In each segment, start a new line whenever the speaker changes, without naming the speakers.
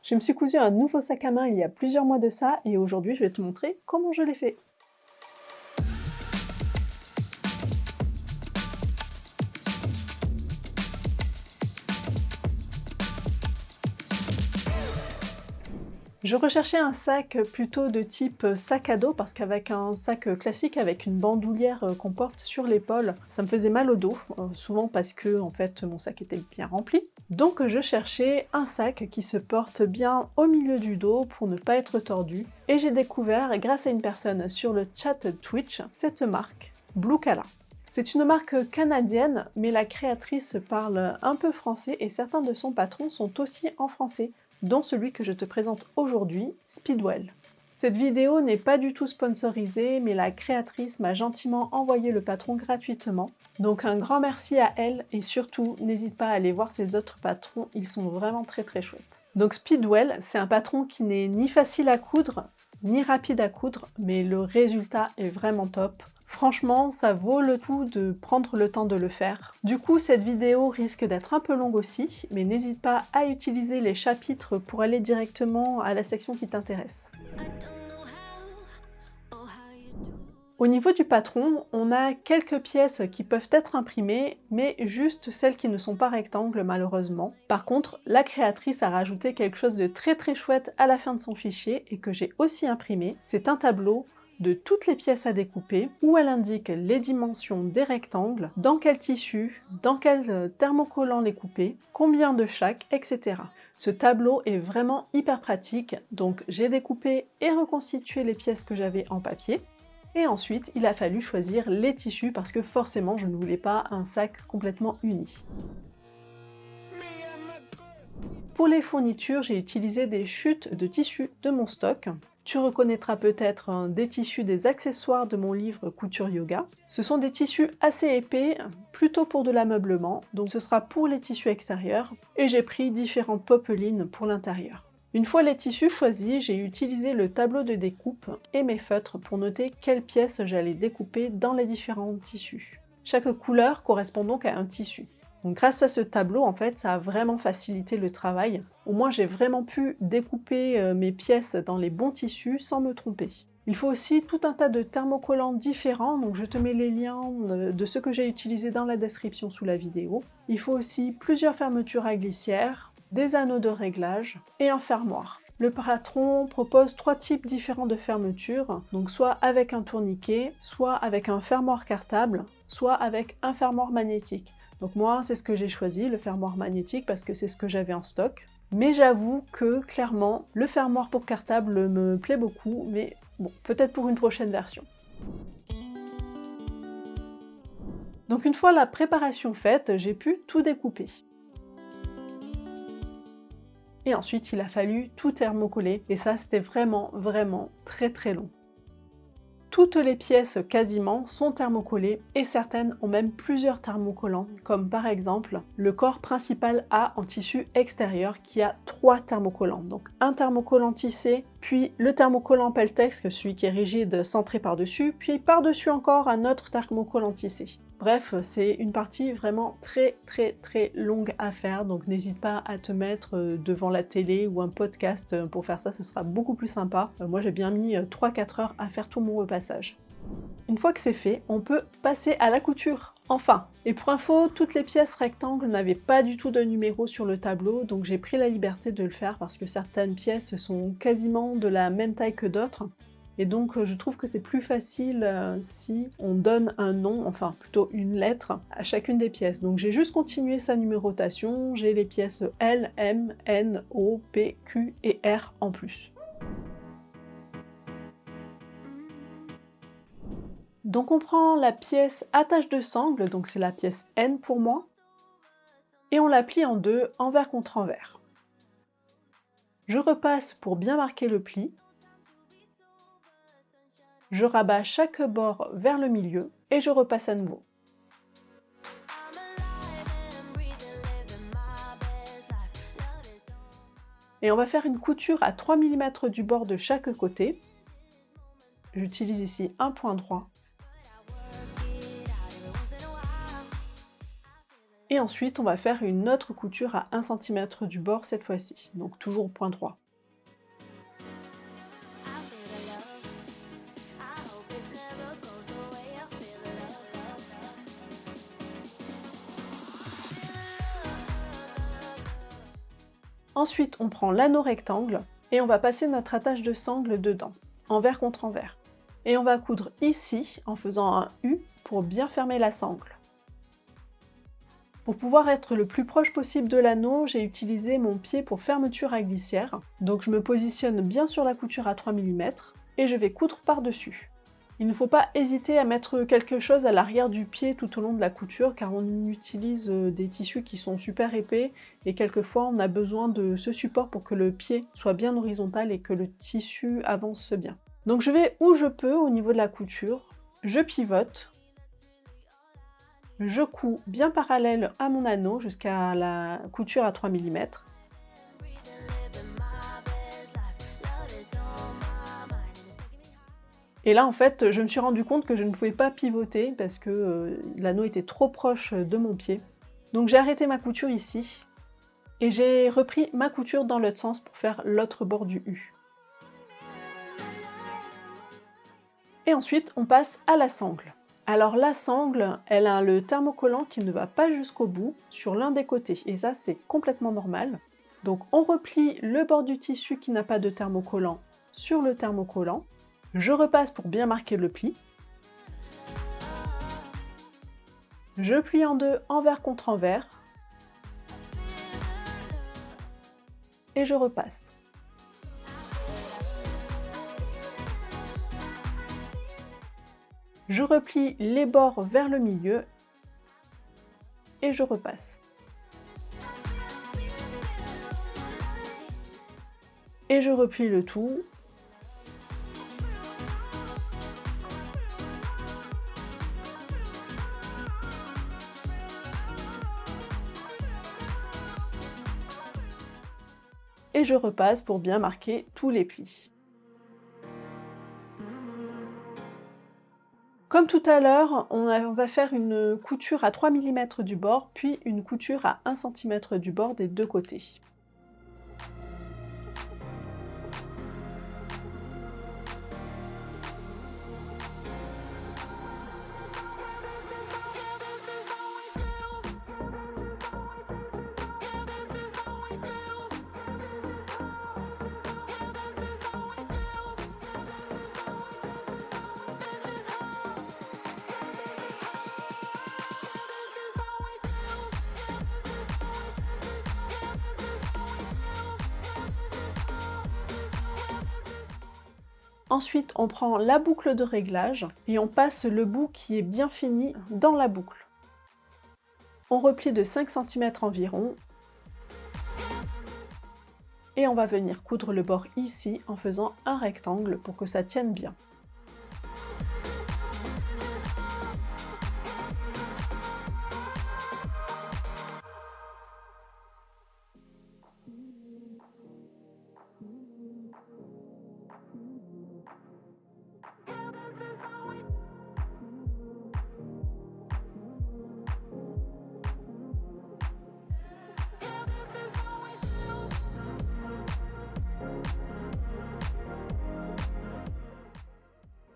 Je me suis cousu un nouveau sac à main il y a plusieurs mois de ça et aujourd'hui je vais te montrer comment je l'ai fait. Je recherchais un sac plutôt de type sac à dos parce qu'avec un sac classique avec une bandoulière qu'on porte sur l'épaule, ça me faisait mal au dos, souvent parce que en fait mon sac était bien rempli. Donc je cherchais un sac qui se porte bien au milieu du dos pour ne pas être tordu et j'ai découvert grâce à une personne sur le chat Twitch cette marque, Bluecala. C'est une marque canadienne, mais la créatrice parle un peu français et certains de son patron sont aussi en français, dont celui que je te présente aujourd'hui, Speedwell. Cette vidéo n'est pas du tout sponsorisée, mais la créatrice m'a gentiment envoyé le patron gratuitement. Donc un grand merci à elle et surtout, n'hésite pas à aller voir ses autres patrons, ils sont vraiment très chouettes. Donc Speedwell, c'est un patron qui n'est ni facile à coudre, ni rapide à coudre, mais le résultat est vraiment top. Franchement, ça vaut le coup de prendre le temps de le faire. Du coup, cette vidéo risque d'être un peu longue aussi, mais n'hésite pas à utiliser les chapitres pour aller directement à la section qui t'intéresse. Au niveau du patron, on a quelques pièces qui peuvent être imprimées, mais juste celles qui ne sont pas rectangles malheureusement. Par contre, la créatrice a rajouté quelque chose de très chouette à la fin de son fichier et que j'ai aussi imprimé. C'est un tableau de toutes les pièces à découper, où elle indique les dimensions des rectangles, dans quel tissu, dans quel thermocollant les couper, combien de chaque, etc. Ce tableau est vraiment hyper pratique, donc j'ai découpé et reconstitué les pièces que j'avais en papier, et ensuite il a fallu choisir les tissus parce que forcément je ne voulais pas un sac complètement uni. Pour les fournitures, j'ai utilisé des chutes de tissus de mon stock. Tu reconnaîtras peut-être des tissus des accessoires de mon livre Couture Yoga. Ce sont des tissus assez épais, plutôt pour de l'ameublement, donc ce sera pour les tissus extérieurs, et j'ai pris différentes popelines pour l'intérieur. Une fois les tissus choisis, j'ai utilisé le tableau de découpe et mes feutres pour noter quelles pièces j'allais découper dans les différents tissus. Chaque couleur correspond donc à un tissu. Donc grâce à ce tableau, en fait, ça a vraiment facilité le travail. Au moins, j'ai vraiment pu découper mes pièces dans les bons tissus sans me tromper. Il faut aussi tout un tas de thermocollants différents, donc je te mets les liens de ceux que j'ai utilisés dans la description sous la vidéo. Il faut aussi plusieurs fermetures à glissière, des anneaux de réglage et un fermoir. Le patron propose 3 types différents de fermetures, donc soit avec un tourniquet, soit avec un fermoir cartable, soit avec un fermoir magnétique. Donc moi, c'est ce que j'ai choisi, le fermoir magnétique, parce que c'est ce que j'avais en stock. Mais j'avoue que, clairement, le fermoir pour cartable me plaît beaucoup, mais bon, peut-être pour une prochaine version. Donc une fois la préparation faite, j'ai pu tout découper. Et ensuite, il a fallu tout thermocoller, et ça, c'était vraiment très long. Toutes les pièces quasiment sont thermocollées et certaines ont même plusieurs thermocollants, comme par exemple le corps principal A en tissu extérieur qui a 3 thermocollants. Donc un thermocollant tissé, puis le thermocollant Peltex, celui qui est rigide centré par-dessus, puis par-dessus encore un autre thermocollant tissé. Bref, c'est une partie vraiment très longue à faire, donc n'hésite pas à te mettre devant la télé ou un podcast pour faire ça, ce sera beaucoup plus sympa. Moi j'ai bien mis 3-4 heures à faire tout mon repassage. Une fois que c'est fait, on peut passer à la couture. Enfin! Et pour info, toutes les pièces rectangles n'avaient pas du tout de numéro sur le tableau, donc j'ai pris la liberté de le faire parce que certaines pièces sont quasiment de la même taille que d'autres. Et donc je trouve que c'est plus facile si on donne un nom, enfin plutôt une lettre, à chacune des pièces. Donc j'ai juste continué sa numérotation, j'ai les pièces L, M, N, O, P, Q et R en plus. Donc on prend la pièce attache de sangle, donc c'est la pièce N pour moi, et on la plie en deux, envers contre envers. Je repasse pour bien marquer le pli. Je rabats chaque bord vers le milieu et je repasse à nouveau. Et on va faire une couture à 3 mm du bord de chaque côté. J'utilise ici un point droit. Et ensuite, on va faire une autre couture à 1 cm du bord cette fois-ci, donc toujours au point droit. Ensuite, on prend l'anneau rectangle et on va passer notre attache de sangle dedans, envers contre envers. Et on va coudre ici en faisant un U pour bien fermer la sangle. Pour pouvoir être le plus proche possible de l'anneau, j'ai utilisé mon pied pour fermeture à glissière. Donc je me positionne bien sur la couture à 3 mm et je vais coudre par-dessus. Il ne faut pas hésiter à mettre quelque chose à l'arrière du pied tout au long de la couture car on utilise des tissus qui sont super épais et quelquefois on a besoin de ce support pour que le pied soit bien horizontal et que le tissu avance bien. Donc je vais où je peux au niveau de la couture, je pivote, je couds bien parallèle à mon anneau jusqu'à la couture à 3 mm. Et là, en fait, je me suis rendu compte que je ne pouvais pas pivoter parce que l'anneau était trop proche de mon pied. Donc j'ai arrêté ma couture ici et j'ai repris ma couture dans l'autre sens pour faire l'autre bord du U. Et ensuite, on passe à la sangle. Alors la sangle, elle a le thermocollant qui ne va pas jusqu'au bout sur l'un des côtés et ça c'est complètement normal. Donc on replie le bord du tissu qui n'a pas de thermocollant sur le thermocollant. Je repasse pour bien marquer le pli. Je plie en deux envers contre envers. Et je repasse. Je replie les bords vers le milieu et je repasse. Et je replie le tout. Et je repasse pour bien marquer tous les plis. Comme tout à l'heure, on va faire une couture à 3 mm du bord, puis une couture à 1 cm du bord des deux côtés. Ensuite, on prend la boucle de réglage et on passe le bout qui est bien fini dans la boucle. On replie de 5 cm environ et on va venir coudre le bord ici en faisant un rectangle pour que ça tienne bien.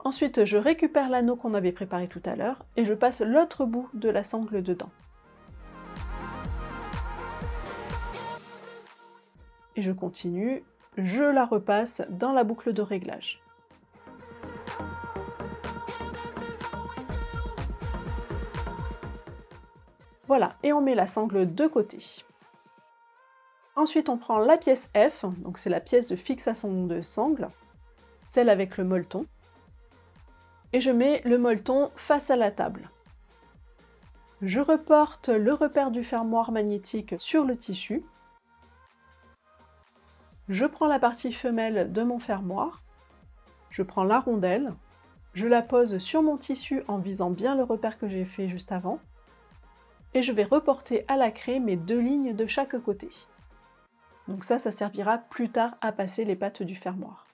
Ensuite, je récupère l'anneau qu'on avait préparé tout à l'heure et je passe l'autre bout de la sangle dedans. Et je continue, je la repasse dans la boucle de réglage. Voilà, et on met la sangle de côté. Ensuite, on prend la pièce F, donc c'est la pièce de fixation de sangle, celle avec le molleton. Et je mets le molleton face à la table. Je reporte le repère du fermoir magnétique sur le tissu. Je prends la partie femelle de mon fermoir. Je prends la rondelle. Je la pose sur mon tissu en visant bien le repère que j'ai fait juste avant. Et je vais reporter à la craie mes deux lignes de chaque côté. Donc ça servira plus tard à passer les pattes du fermoir.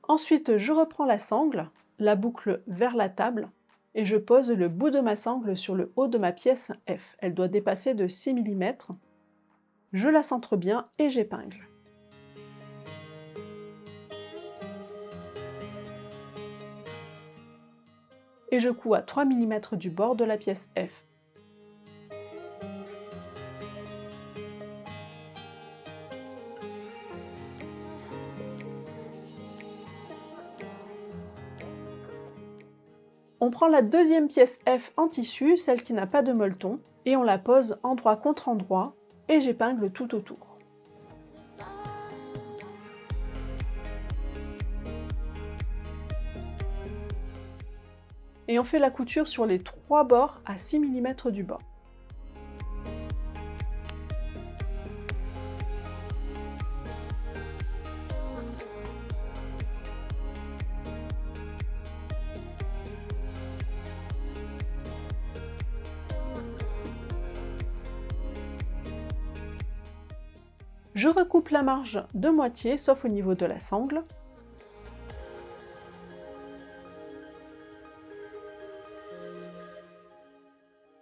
Ensuite, je reprends la sangle, la boucle vers la table et je pose le bout de ma sangle sur le haut de ma pièce F. Elle doit dépasser de 6 mm. Je la centre bien et j'épingle. Et je couds à 3 mm du bord de la pièce F. On prend la deuxième pièce F en tissu, celle qui n'a pas de molleton, et on la pose endroit contre endroit, et j'épingle tout autour. Et on fait la couture sur les 3 bords à 6 mm du bord. Je recoupe la marge de moitié, sauf au niveau de la sangle.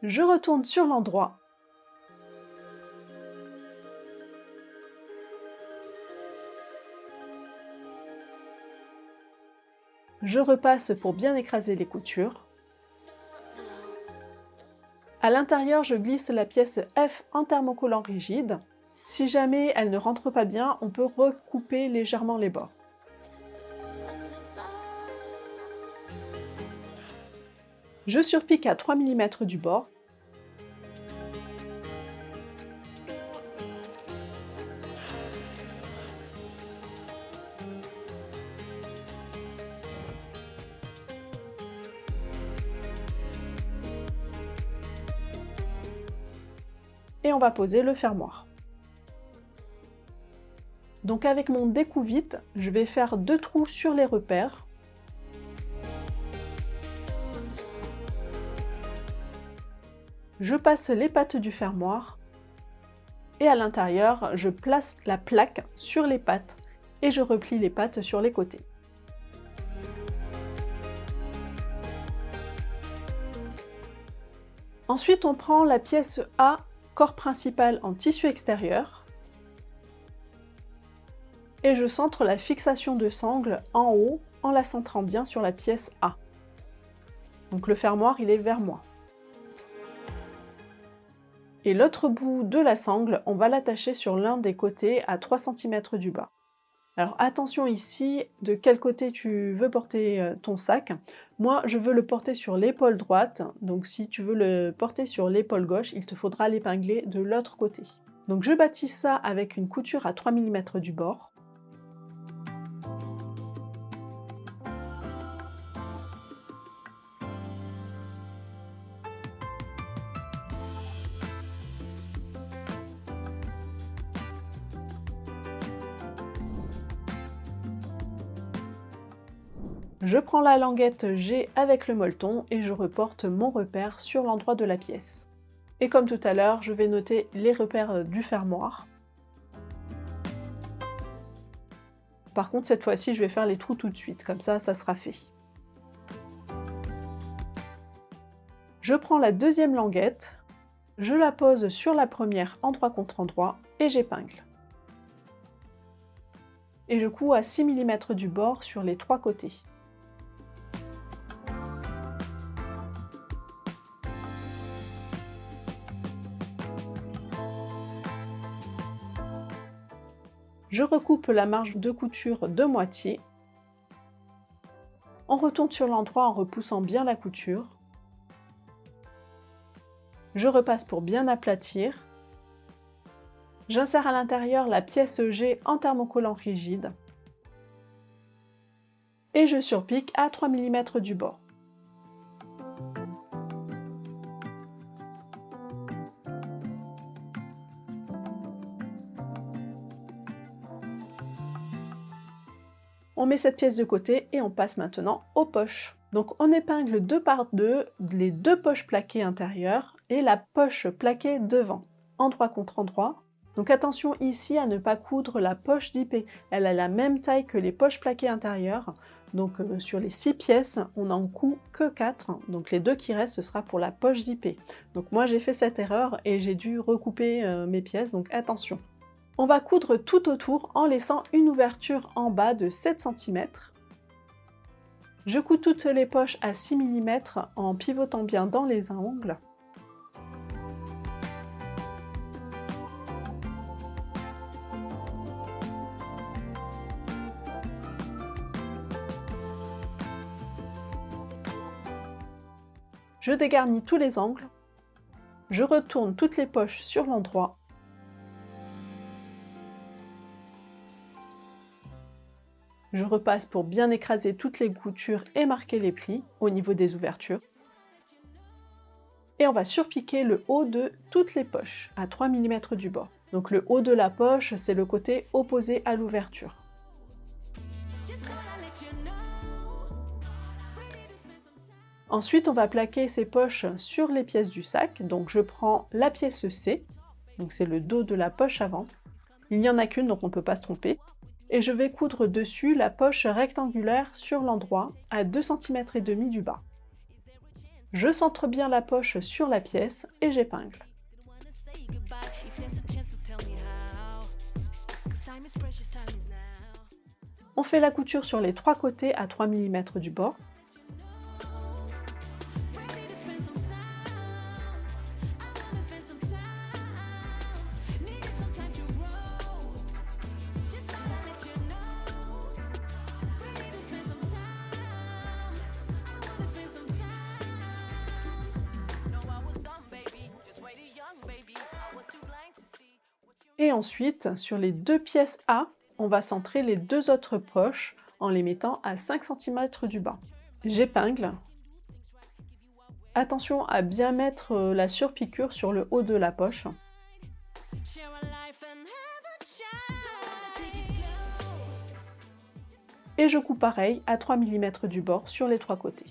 Je retourne sur l'endroit. Je repasse pour bien écraser les coutures. À l'intérieur, je glisse la pièce F en thermocollant rigide. Si jamais elle ne rentre pas bien, on peut recouper légèrement les bords. Je surpique à 3 mm du bord. Et on va poser le fermoir. Donc avec mon découvite, je vais faire 2 trous sur les repères. Je passe les pattes du fermoir et à l'intérieur, je place la plaque sur les pattes et je replie les pattes sur les côtés. Ensuite, on prend la pièce A, corps principal en tissu extérieur, et je centre la fixation de sangle en haut en la centrant bien sur la pièce A. Donc le fermoir, il est vers moi. Et l'autre bout de la sangle, on va l'attacher sur l'un des côtés à 3 cm du bas. Alors attention ici, de quel côté tu veux porter ton sac. Moi, je veux le porter sur l'épaule droite, donc si tu veux le porter sur l'épaule gauche, il te faudra l'épingler de l'autre côté. Donc je bâtis ça avec une couture à 3 mm du bord. Je prends la languette G avec le molleton et je reporte mon repère sur l'endroit de la pièce. Et comme tout à l'heure, je vais noter les repères du fermoir. Par contre, cette fois-ci, je vais faire les trous tout de suite, comme ça sera fait. Je prends la deuxième languette, je la pose sur la première endroit contre endroit et j'épingle. Et je couds à 6 mm du bord sur les 3 côtés. Je recoupe la marge de couture de moitié. On retourne sur l'endroit en repoussant bien la couture. Je repasse pour bien aplatir. J'insère à l'intérieur la pièce G en thermocollant rigide. Et je surpique à 3 mm du bord. On met cette pièce de côté et on passe maintenant aux poches. Donc on épingle 2 par 2 les 2 poches plaquées intérieures et la poche plaquée devant, endroit contre endroit. Donc attention ici à ne pas coudre la poche d'IP. Elle a la même taille que les poches plaquées intérieures. Donc sur les 6 pièces, on n'en coud que 4. Donc les 2 qui restent, ce sera pour la poche d'IP. Donc moi j'ai fait cette erreur et j'ai dû recouper mes pièces, donc attention. On va coudre tout autour en laissant une ouverture en bas de 7 cm. Je couds toutes les poches à 6 mm en pivotant bien dans les angles. Je dégarnis tous les angles. Je retourne toutes les poches sur l'endroit. Je repasse pour bien écraser toutes les coutures et marquer les plis au niveau des ouvertures. Et on va surpiquer le haut de toutes les poches à 3 mm du bord. Donc le haut de la poche, c'est le côté opposé à l'ouverture. Ensuite, on va plaquer ces poches sur les pièces du sac. Donc je prends la pièce C, donc c'est le dos de la poche avant. Il n'y en a qu'une, donc on ne peut pas se tromper. Et je vais coudre dessus la poche rectangulaire sur l'endroit à 2,5 cm du bas. Je centre bien la poche sur la pièce et j'épingle. On fait la couture sur les 3 côtés à 3 mm du bord. Et ensuite, sur les 2 pièces A, on va centrer les 2 autres poches en les mettant à 5 cm du bas. J'épingle. Attention à bien mettre la surpiqûre sur le haut de la poche. Et je coupe pareil à 3 mm du bord sur les 3 côtés.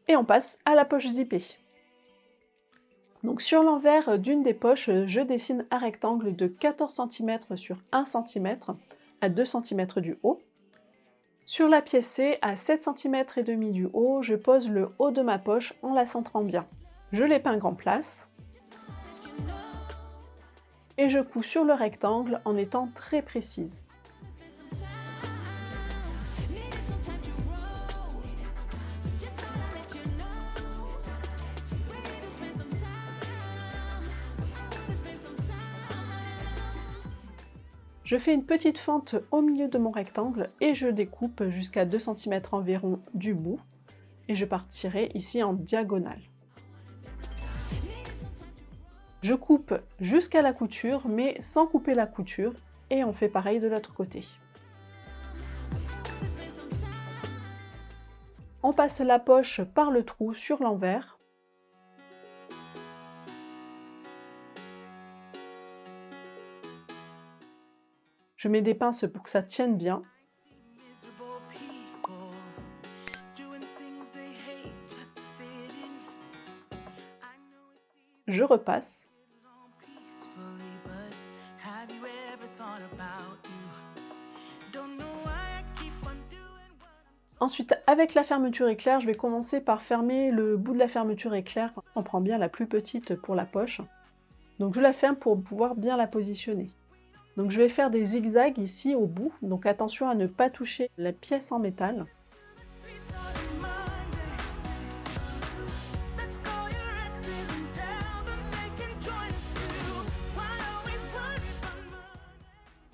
Et on passe à la poche zippée. Donc sur l'envers d'une des poches, je dessine un rectangle de 14 cm sur 1 cm à 2 cm du haut. Sur la pièce C, à 7 cm et demi du haut, je pose le haut de ma poche en la centrant bien. Je l'épingle en place. Et je couds sur le rectangle en étant très précise. Je fais une petite fente au milieu de mon rectangle et je découpe jusqu'à 2 cm environ du bout et je partirai ici en diagonale. Je coupe jusqu'à la couture mais sans couper la couture et on fait pareil de l'autre côté. On passe la poche par le trou sur l'envers. Je mets des pinces pour que ça tienne bien. Je repasse. Ensuite, avec la fermeture éclair, je vais commencer par fermer le bout de la fermeture éclair. On prend bien la plus petite pour la poche. Donc je la ferme pour pouvoir bien la positionner. Donc je vais faire des zigzags ici au bout, donc attention à ne pas toucher la pièce en métal.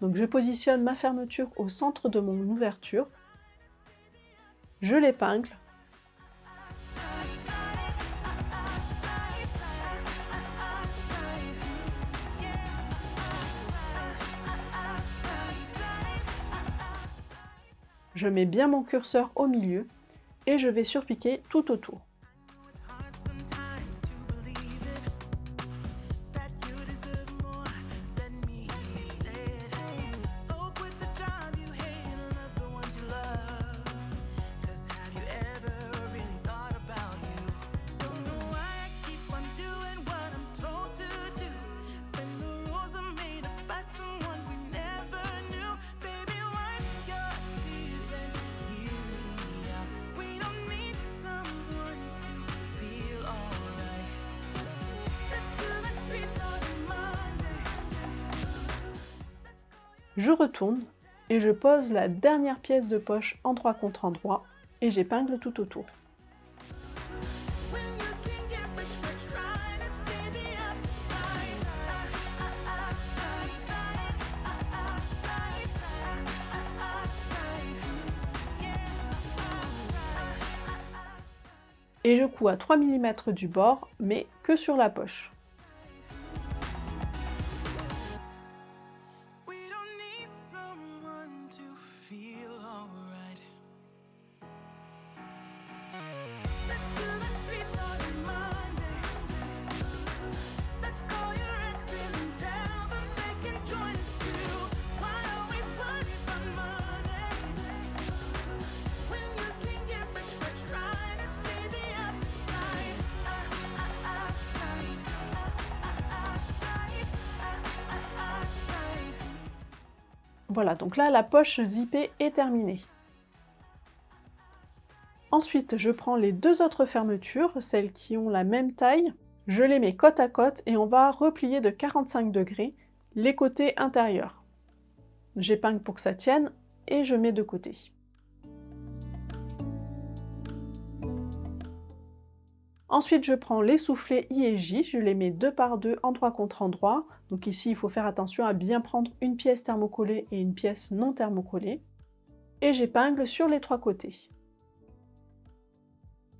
Donc je positionne ma fermeture au centre de mon ouverture. Je l'épingle. Je mets bien mon curseur au milieu et je vais surpiquer tout autour. Je retourne et je pose la dernière pièce de poche endroit contre endroit et j'épingle tout autour. Et je couds à 3 mm du bord, mais que sur la poche. Voilà, donc là, la poche zippée est terminée. Ensuite, je prends les deux autres fermetures, celles qui ont la même taille, je les mets côte à côte et on va replier de 45 degrés les côtés intérieurs. J'épingle pour que ça tienne et je mets de côté. Ensuite, je prends les soufflets I et J, je les mets 2 par 2, endroit contre endroit. Donc ici, il faut faire attention à bien prendre une pièce thermocollée et une pièce non thermocollée. Et j'épingle sur les 3 côtés.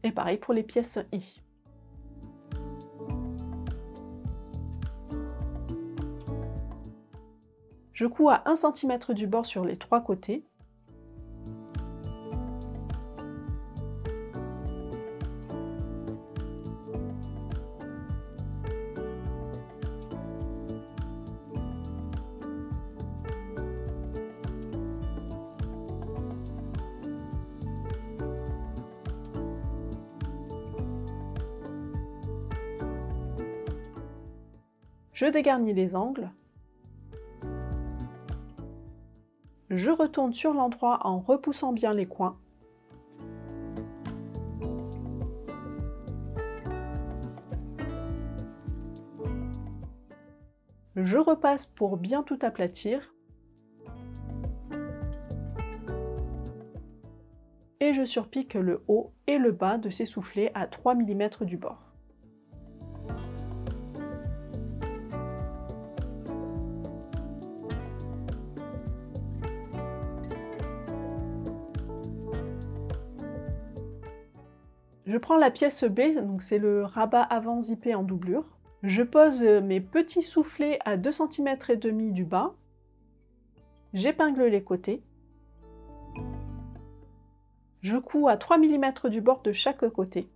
Et pareil pour les pièces I. Je couds à 1 cm du bord sur les 3 côtés. Je dégarnis les angles. Je retourne sur l'endroit en repoussant bien les coins. Je repasse pour bien tout aplatir. Et je surpique le haut et le bas de ces soufflets à 3 mm du bord. Je prends la pièce B, donc c'est le rabat avant zippé en doublure. Je pose mes petits soufflets à 2,5 cm du bas. J'épingle les côtés. Je couds à 3 mm du bord de chaque côté.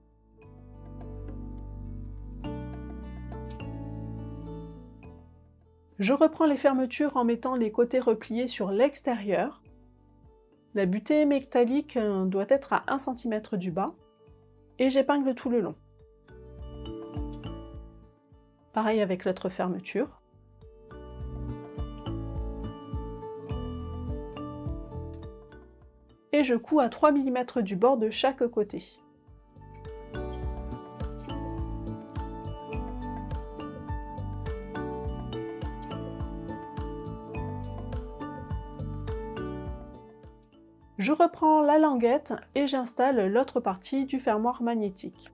Je reprends les fermetures en mettant les côtés repliés sur l'extérieur. La butée métallique doit être à 1 cm du bas. Et j'épingle tout le long. Pareil avec l'autre fermeture. Et je couds à 3 mm du bord de chaque côté. Je reprends la languette et j'installe l'autre partie du fermoir magnétique.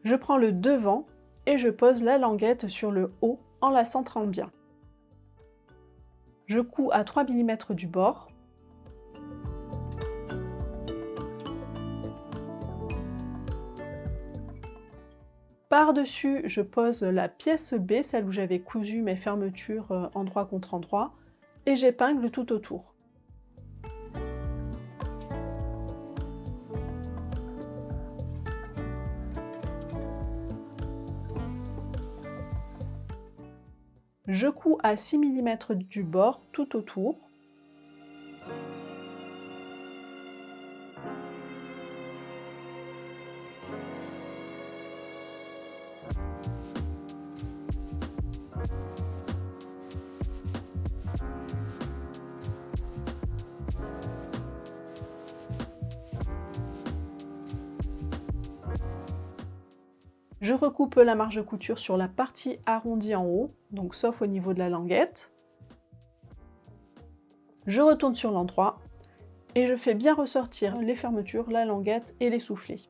Je prends le devant et je pose la languette sur le haut en la centrant bien. Je couds à 3 mm du bord. Par-dessus, je pose la pièce B, celle où j'avais cousu mes fermetures endroit contre endroit, et j'épingle tout autour. Je couds à 6 mm du bord tout autour. Je recoupe la marge de couture sur la partie arrondie en haut, donc sauf au niveau de la languette. Je retourne sur l'endroit et je fais bien ressortir les fermetures, la languette et les soufflets.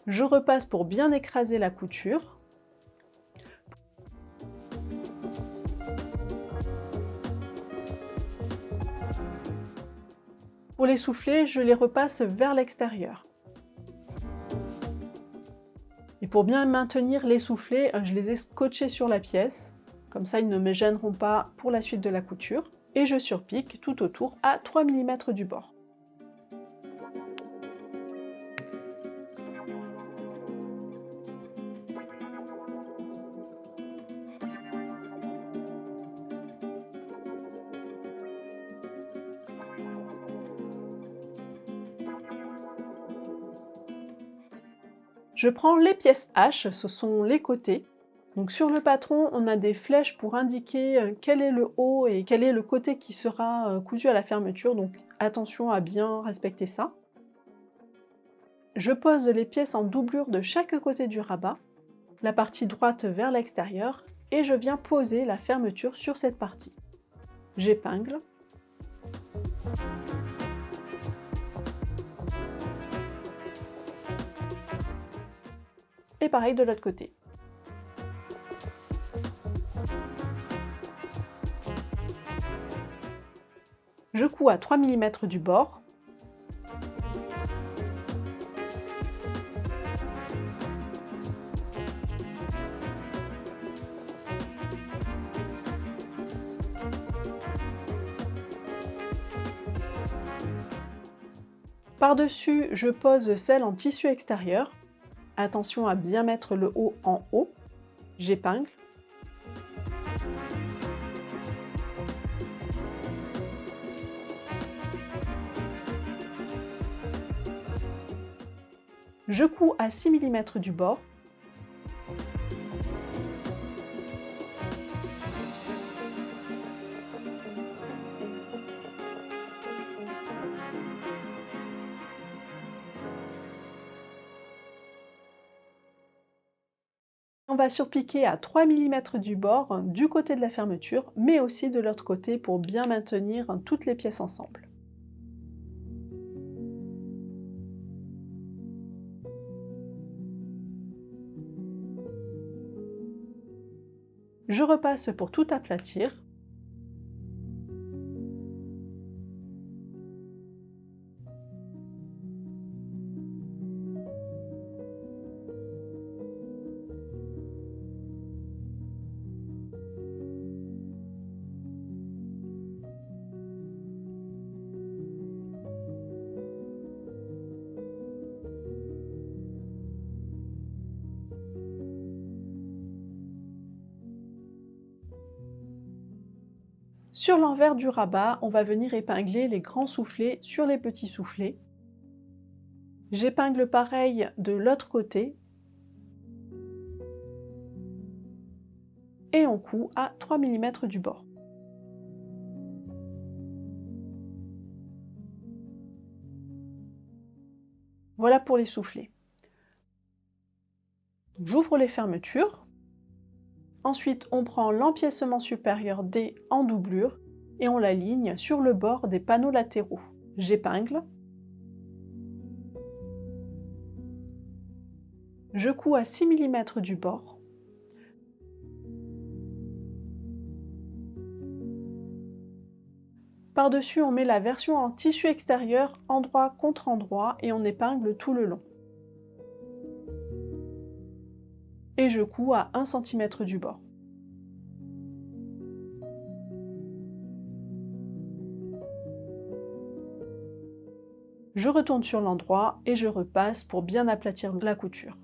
Je repasse pour bien écraser la couture. Pour les soufflets, je les repasse vers l'extérieur. Et pour bien maintenir les soufflets, je les ai scotchés sur la pièce. Comme ça, ils ne me gêneront pas pour la suite de la couture. Et je surpique tout autour à 3 mm du bord. Je prends les pièces H, ce sont les côtés. Donc sur le patron, on a des flèches pour indiquer quel est le haut et quel est le côté qui sera cousu à la fermeture, donc attention à bien respecter ça. Je pose les pièces en doublure de chaque côté du rabat, la partie droite vers l'extérieur, et je viens poser la fermeture sur cette partie. J'épingle. Et pareil de l'autre côté. Je couds à 3 mm du bord. Par-dessus, je pose celle en tissu extérieur. Attention à bien mettre le haut en haut. J'épingle. Je couds à 6 mm du bord. On va surpiquer à 3 mm du bord du côté de la fermeture, mais aussi de l'autre côté pour bien maintenir toutes les pièces ensemble. Je repasse pour tout aplatir. Sur l'envers du rabat, on va venir épingler les grands soufflets sur les petits soufflets. J'épingle pareil de l'autre côté. Et on coud à 3 mm du bord. Voilà pour les soufflets. J'ouvre les fermetures. Ensuite, on prend l'empiècement supérieur D en doublure et on l'aligne sur le bord des panneaux latéraux. J'épingle. Je couds à 6 mm du bord. Par-dessus, on met la version en tissu extérieur, endroit contre endroit, et on épingle tout le long. Et je couds à 1 cm du bord. Je retourne sur l'endroit et je repasse pour bien aplatir la couture.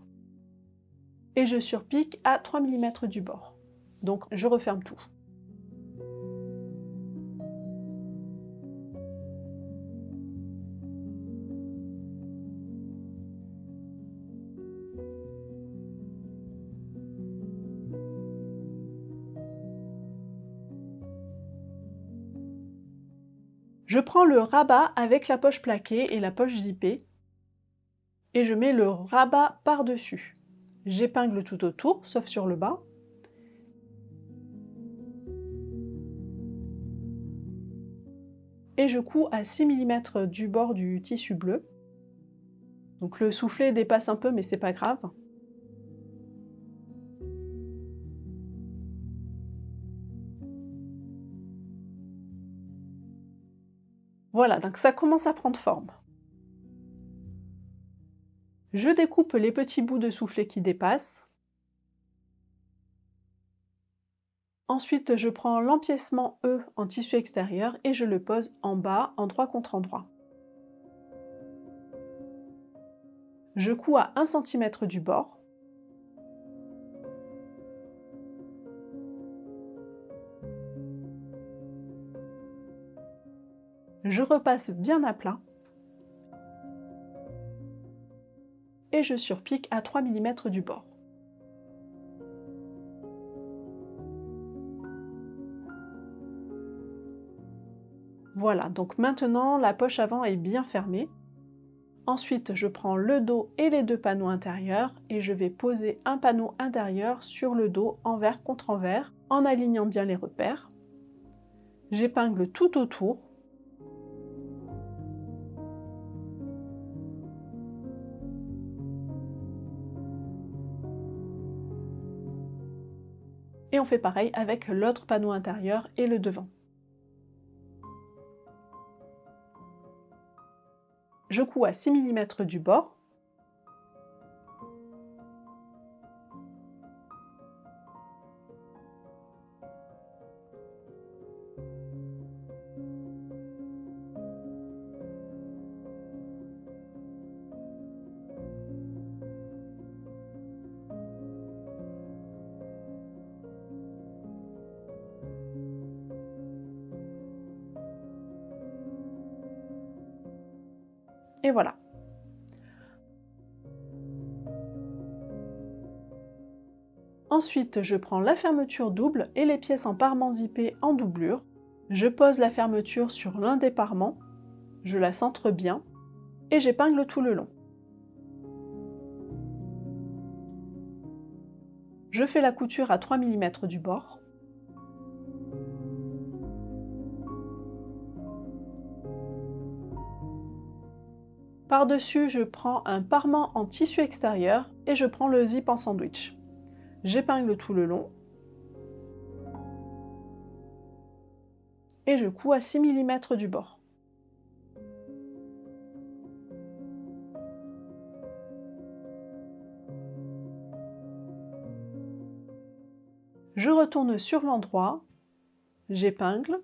Et je surpique à 3 mm du bord. Donc je referme tout. Je prends le rabat avec la poche plaquée et la poche zippée et je mets le rabat par-dessus. J'épingle tout autour, sauf sur le bas. Et je couds à 6 mm du bord du tissu bleu. Donc le soufflet dépasse un peu, mais c'est pas grave. Voilà, donc ça commence à prendre forme. Je découpe les petits bouts de soufflet qui dépassent. Ensuite, je prends l'empiècement E en tissu extérieur et je le pose en bas, endroit contre endroit. Je couds à 1 cm du bord. Je repasse bien à plat. Et je surpique à 3 mm du bord. Voilà, donc maintenant la poche avant est bien fermée. Ensuite, je prends le dos et les deux panneaux intérieurs et je vais poser un panneau intérieur sur le dos envers contre envers en alignant bien les repères. J'épingle tout autour. Et on fait pareil avec l'autre panneau intérieur et le devant. Je couds à 6 mm du bord. Et voilà. Ensuite, je prends la fermeture double et les pièces en parement zippé en doublure. Je pose la fermeture sur l'un des parements, je la centre bien et j'épingle tout le long. Je fais la couture à 3 mm du bord. Par-dessus, je prends un parement en tissu extérieur et je prends le zip en sandwich. J'épingle tout le long et je couds à 6 mm du bord. Je retourne sur l'endroit, j'épingle.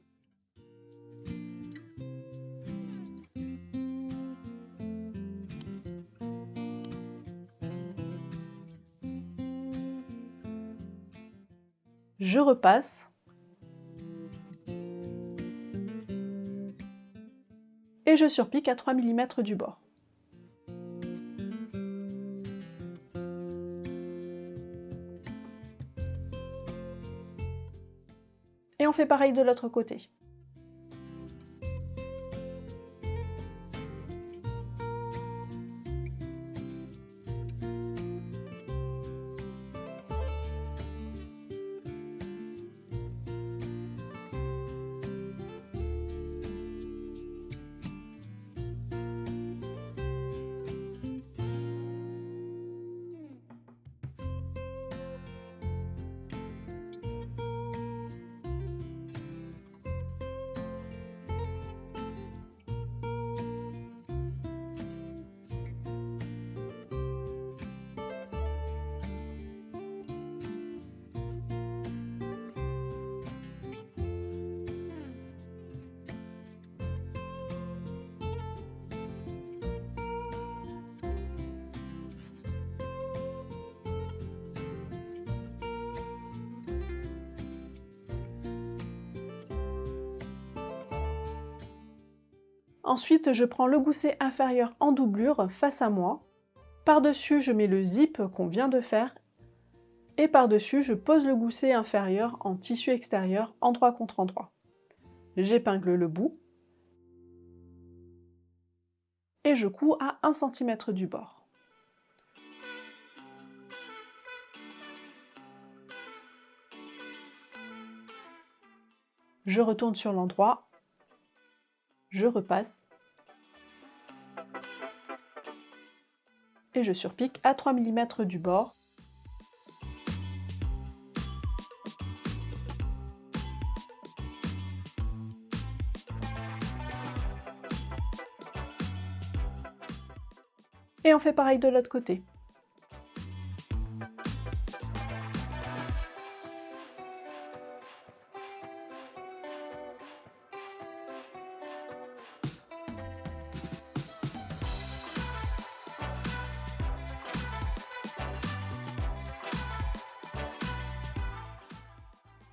Je repasse. Et je surpique à 3 mm du bord. Et on fait pareil de l'autre côté. Ensuite, je prends le gousset inférieur en doublure face à moi. Par-dessus, je mets le zip qu'on vient de faire. Et par-dessus, je pose le gousset inférieur en tissu extérieur endroit contre endroit. J'épingle le bout. et je couds à 1 cm du bord. Je retourne sur l'endroit, je repasse et je surpique à 3 mm du bord. Et on fait pareil de l'autre côté.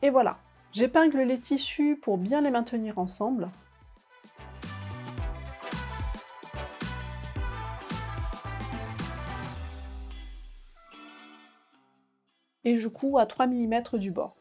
Et voilà, j'épingle les tissus pour bien les maintenir ensemble. Et je couds à 3 mm du bord.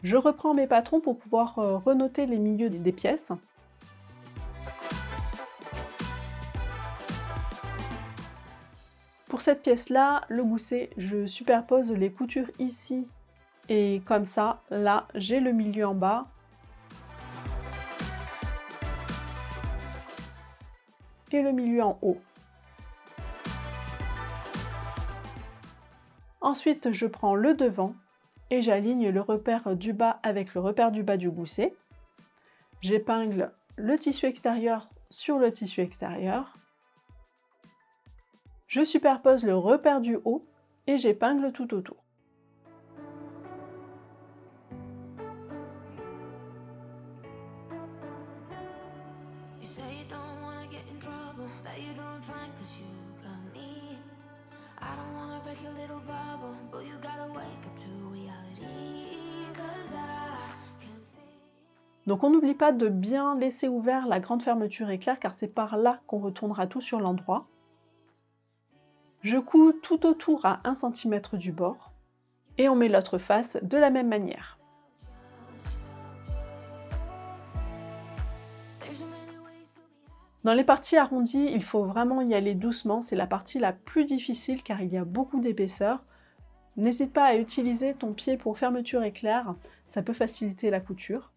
Je reprends mes patrons pour pouvoir renoter les milieux des pièces. Pour cette pièce-là, le gousset, je superpose les coutures ici et comme ça, là, j'ai le milieu en bas. Et le milieu en haut. Ensuite, je prends le devant et j'aligne le repère du bas avec le repère du bas du gousset. J'épingle le tissu extérieur sur le tissu extérieur. Je superpose le repère du haut et j'épingle tout autour. Donc on n'oublie pas de bien laisser ouvert la grande fermeture éclair car c'est par là qu'on retournera tout sur l'endroit. Je couds tout autour à 1 cm du bord et on met l'autre face de la même manière. Dans les parties arrondies, il faut vraiment y aller doucement, c'est la partie la plus difficile car il y a beaucoup d'épaisseur. N'hésite pas à utiliser ton pied pour fermeture éclair, ça peut faciliter la couture.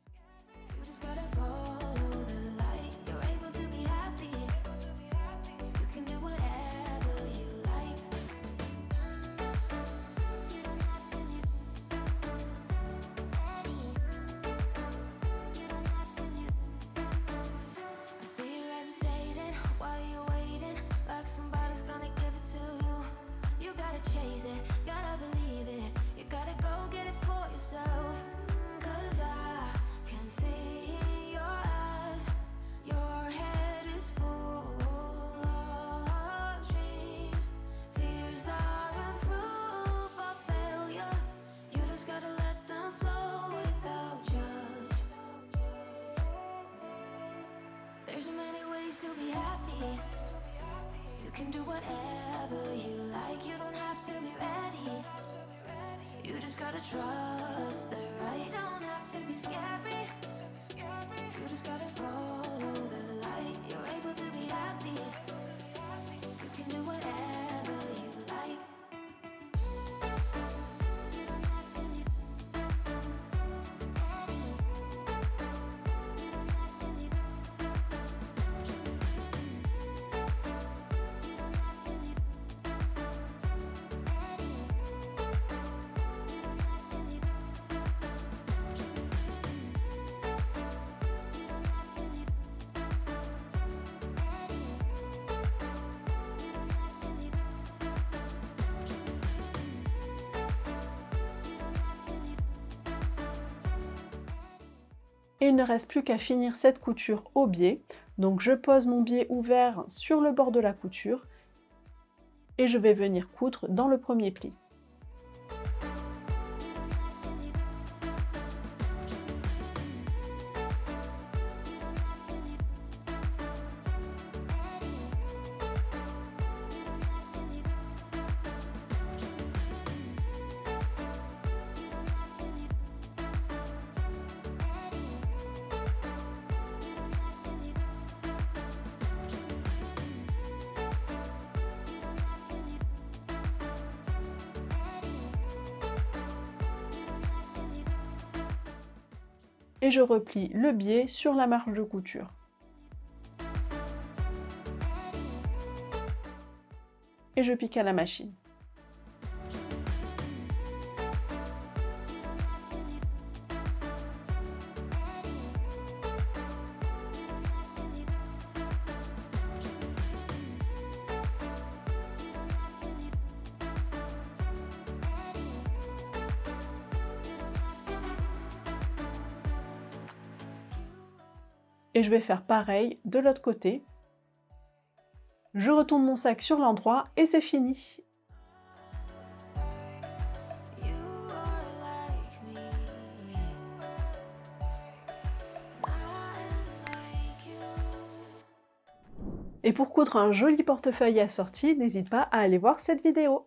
To be happy, you can do whatever you like. You don't have to be ready. You just gotta trust the right. Don't have to be scary. You just gotta follow the light. You're able to be happy. You can do whatever you like. You don't have to be ready. You don't have to be.
Et il ne reste plus qu'à finir cette couture au biais. Donc je pose mon biais ouvert sur le bord de la couture et je vais venir coudre dans le premier pli. Et je replie le biais sur la marge de couture. Et je pique à la machine. Et je vais faire pareil de l'autre côté. Je retourne mon sac sur l'endroit et c'est fini.
You are like me. I am like you.
Et pour coudre un joli portefeuille assorti, n'hésite pas à aller voir cette vidéo.